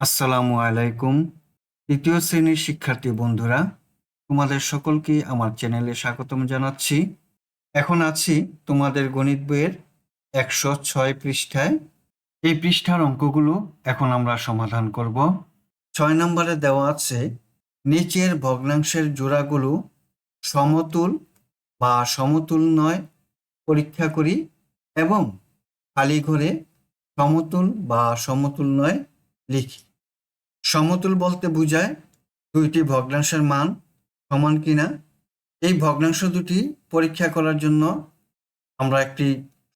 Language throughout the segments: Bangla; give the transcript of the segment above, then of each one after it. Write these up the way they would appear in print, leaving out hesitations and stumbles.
আসসালামু আলাইকুম। তৃতীয় শ্রেণীর শিক্ষার্থী বন্ধুরা, তোমাদের সকলকে আমার চ্যানেলে স্বাগতম জানাচ্ছি। এখন আছি তোমাদের গণিত বইয়ের 106 পৃষ্ঠায়। এই পৃষ্ঠার অঙ্কগুলো এখন আমরা সমাধান করব। 6 নম্বরে দেওয়া আছে, নিচের ভগ্নাংশের জোড়াগুলো সমতুল বা সমতুল নয় পরীক্ষা করি এবং খালি ঘরে সমতুল বা সমতুল নয় লিখি। সমতুল বলতে বোঝায় দুইটি ভগ্নাংশের মান সমান কিনা। এই ভগ্নাংশ দুটি পরীক্ষা করার জন্য আমরা একটি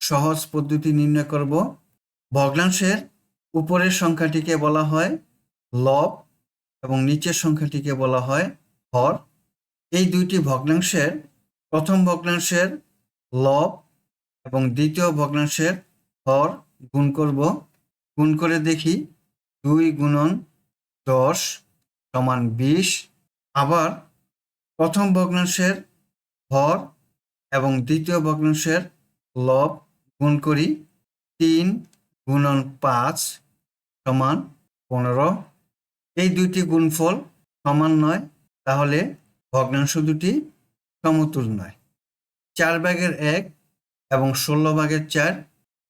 সহজ পদ্ধতি নির্ণয় করব। ভগ্নাংশের উপরের সংখ্যাটিকে বলা হয় লব এবং নিচের সংখ্যাটিকে বলা হয় হর। এই দুইটি ভগ্নাংশের প্রথম ভগ্নাংশের লব এবং দ্বিতীয় ভগ্নাংশের হর গুণ করব। গুণ করে দেখি 2 গুণন 10 সমান 20। আবার প্রথম ভগ্নাংশের হর এবং দ্বিতীয় ভগ্নাংশের লব গুণ করি। 3 গুণন 5 সমান 15। এই দুইটি গুণফল সমান নয়, তাহলে ভগ্নাংশ দুটি সমতুল নয়। 4/1 এবং 16/4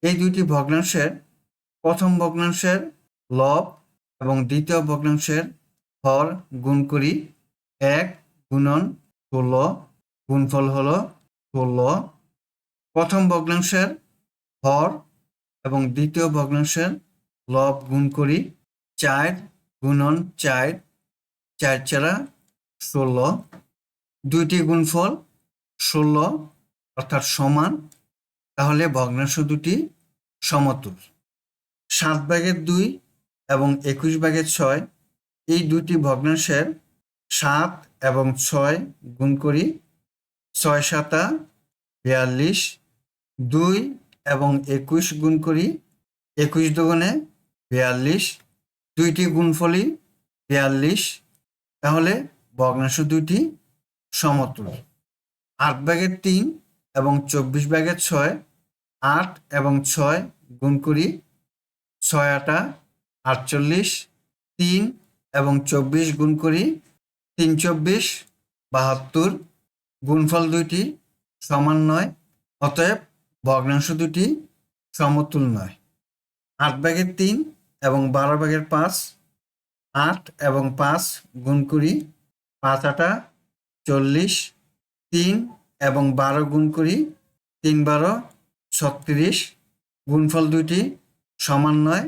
এই দুইটি ভগ্নাংশের প্রথম ভগ্নাংশের লব এবং দ্বিতীয় ভগ্নাংশের হর গুণ করি। 1 গুণন 16 গুণফল হলো 16। প্রথম ভগ্নাংশের হর এবং দ্বিতীয় ভগ্নাংশের লব গুণ করি। 4 গুণন 4 4 4 16। দুইটি গুণফল 16 অর্থাৎ সমান, তাহলে ভগ্নাংশ দুটি সমতুল। 7/2 এবং 21/6 এই দুটি ভগ্নাংশের 7 এবং 6 গুণ করি। 6 7 42। 2 এবং 21 গুণ করি। 21 দুগুণে 42। দুইটি গুণফলই 42, তাহলে ভগ্নাংশ দুটি সমতুল। 8/3 এবং 24/6 8 এবং 6 গুণ করি। 6 8 48। 3 এবং 24 গুণ করি। 3 24 72। গুণফল দুইটি সমান নয়, অতএব ভগ্নাংশ দুটি সমতুল নয়। 8/3 এবং 12/5 8 এবং 5 গুণ করি। 5 8 40। 3 এবং 12 গুণ করি। 3 12 36। গুণফল দুইটি সমান নয়,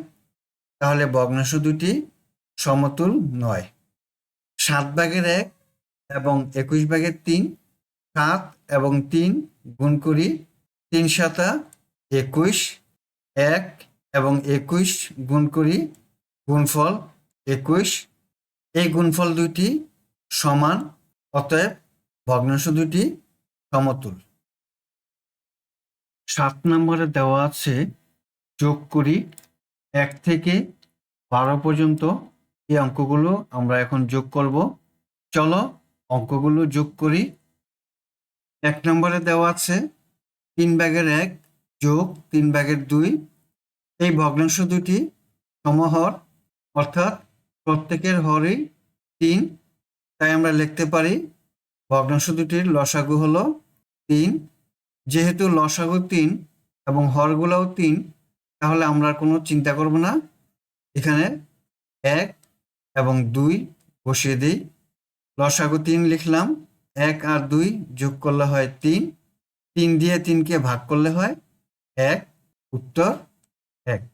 তাহলে ভগ্নাংশ দুটি সমতুল নয়। 7/1 এবং 21/3 7 এবং 3 গুণ করি। 3 7 21। 1 এবং 21 গুণ করি। গুণফল 21। এই গুণফল দুইটি সমান, অতএব ভগ্নাংশ দুটি সমতুল। 7 নম্বরে দেওয়া আছে, যোগ করি 1 থেকে 12 পর্যন্ত। এই অঙ্কগুলো আমরা এখন যোগ করব। চলো অঙ্কগুলো যোগ করি। 1 নম্বরে দেওয়া আছে 3/1 যোগ 3/2। এই ভগ্নাংশ দুটি সমহর, অর্থাৎ প্রত্যেকের হরই 3, তাই আমরা লিখতে পারি ভগ্নাংশ দুটির লসাগু হলো 3। যেহেতু লসাগু 3 এবং হরগুলোও 3, তাহলে আমরা কোনো চিন্তা করব না, এখানে 1 এবং 2 বসিয়ে দিই। লসাগু 3 লিখলাম। 1 আর 2 যোগ করলে হয় 3। 3 দিয়ে 3কে ভাগ করলে হয় 1, উত্তর 1।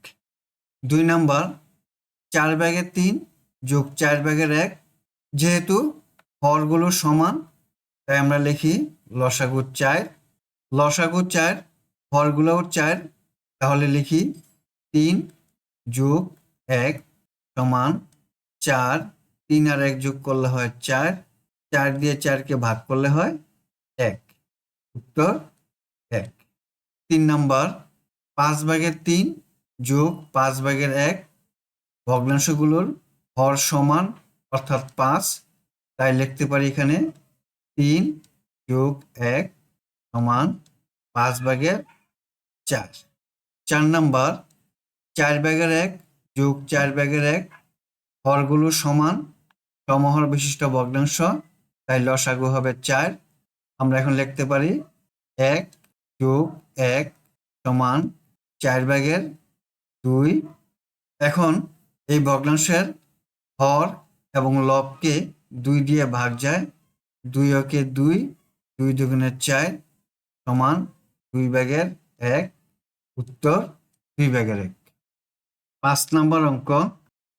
2 নাম্বার 4/3 যোগ 4/1। যেহেতু হরগুলো সমান, তাই আমরা লিখি লসাগু 4। লসাগু 4, হরগুলোও 4, তাহলে লিখি 3 যোগ 1 সমান 4। 3 আর 1 যোগ করলে হয় 4। 4 দিয়ে 4কে ভাগ করলে হয় 1, উত্তর 1। 3 নাম্বার 5/3 যোগ 5/1। ভগ্নাংশগুলোর হর সমান, অর্থাৎ 5, তাই লিখতে পারি এখানে 3 যোগ 1 সমান 5/4। 4 নাম্বার 4/1 যোগ 4/1। হরগুলো সমান, সমহর বিশিষ্ট ভগ্নাংশ, তাই লসাগু হবে 4। আমরা এখন লিখতে পারি 1 যোগ 1 সমান 4/2। এখন এই ভগ্নাংশের হর এবং লবকে 2 দিয়ে ভাগ যায়। 2 একে 2, 2 দুগুণে 4 সমান 2/1। উত্তর 2/1। 5 নম্বর অঙ্ক,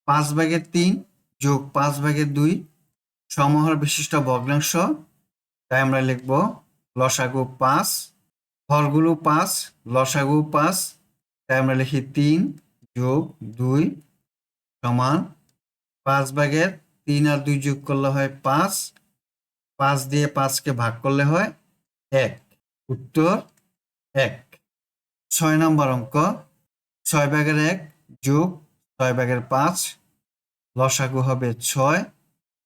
5/3 যোগ 5/2 সমহর বিশিষ্ট ভগ্নাংশ, তাই আমরা লিখব লসাগু 5। হরগুলো 5, লসাগু 5, তাই আমরা লিখি 3 যোগ 2 সমান 5/3 আর 2 যোগ করলে হয় 5। 5 দিয়ে 5কে ভাগ করলে হয় 1। উত্তর 1। 6 নম্বর অঙ্ক, 6/1 যোগ 6/5 লসাগু হবে 6।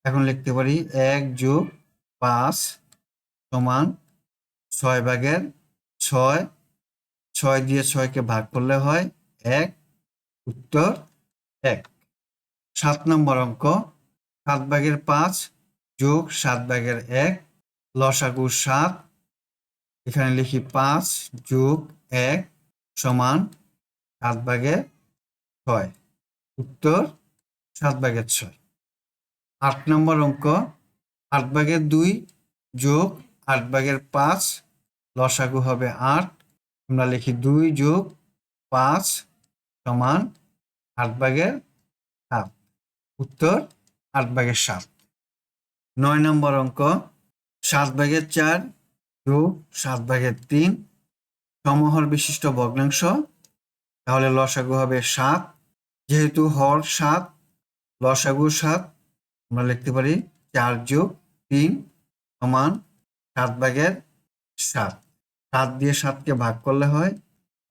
এখন লিখতে পারি 1 যোগ 5 সমান 6/6। 6 দিয়ে 6কে ভাগ করলে হয় 1। উত্তর 1। 7 নম্বর অঙ্ক, 7/5 যোগ 7/1 লসাগু 7। এখানে লিখি 5 যোগ 1 সমান 7/6। উত্তর 7/6। 8 নম্বর অঙ্ক, 8/2 যোগ 8/5 লসাগু হবে 8। আমরা লিখি 2 যোগ 5 সমান 8/7। উত্তর 8/7। 9 নম্বর অঙ্ক, 7/4 যোগ 7/3 সমহর বিশিষ্ট ভগ্নাংশ, তাহলে লসাগু হবে 7। যেহেতু হর 7, লসাগু 7, আমরা লিখতে পারি 4 যোগ 3 সমান 7/7। 7 দিয়ে 7কে ভাগ করলে হয়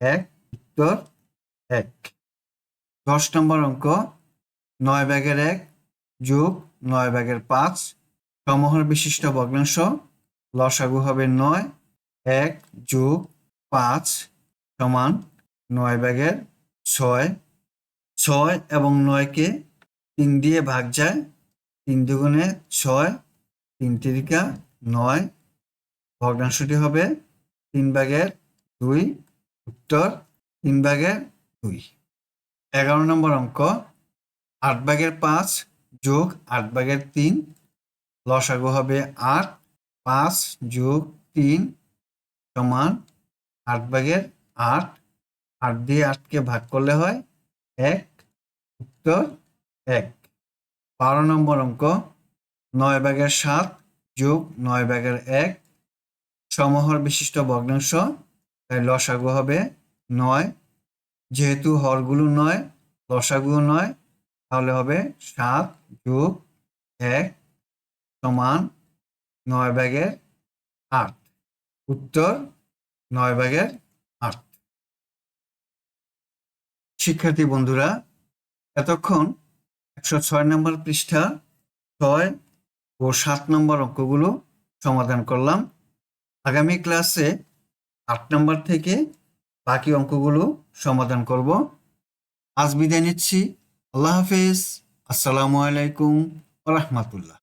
1। উত্তর 1। 10 নম্বর অঙ্ক, 9/1 যোগ 9/5 সমহর বিশিষ্ট ভগ্নাংশ, লসাগু হবে 9। 1 যোগ 5 সমান 9/6। 6 এবং 9কে 3 দিয়ে ভাগ যায়। 3 দুগুণে 6, 3 তিরিকা 9। ভগ্নাংশটি হবে 3/2। উত্তর 3/2। 11 নম্বর অঙ্ক, 8/5 যোগ 8/3 লসাগু হবে 8। 5 যোগ 3 সমান 8/8। 8 দিয়ে 8কে ভাগ করলে হয় 1। উত্তর 1। 12 নম্বর অঙ্ক, 9/7 যোগ 9/1 সমহর বিশিষ্ট ভগ্নাংশ, তাই লসাগু হবে 9। যেহেতু হরগুলো 9, লসাগুও 9, তাহলে হবে 7 যোগ 1 সমান 9/8। উত্তর 9/8। শিক্ষার্থী বন্ধুরা, এতক্ষণ 106 নম্বর পৃষ্ঠা 6 ও 7 নম্বর অঙ্কগুলো সমাধান করলাম। আগামী ক্লাসে 8 নম্বর থেকে বাকি অঙ্কগুলো সমাধান করব। আজ বিদায় নিচ্ছি। আল্লাহ হাফেজ। আসসালামু আলাইকুম ওয়া রাহমাতুল্লাহ।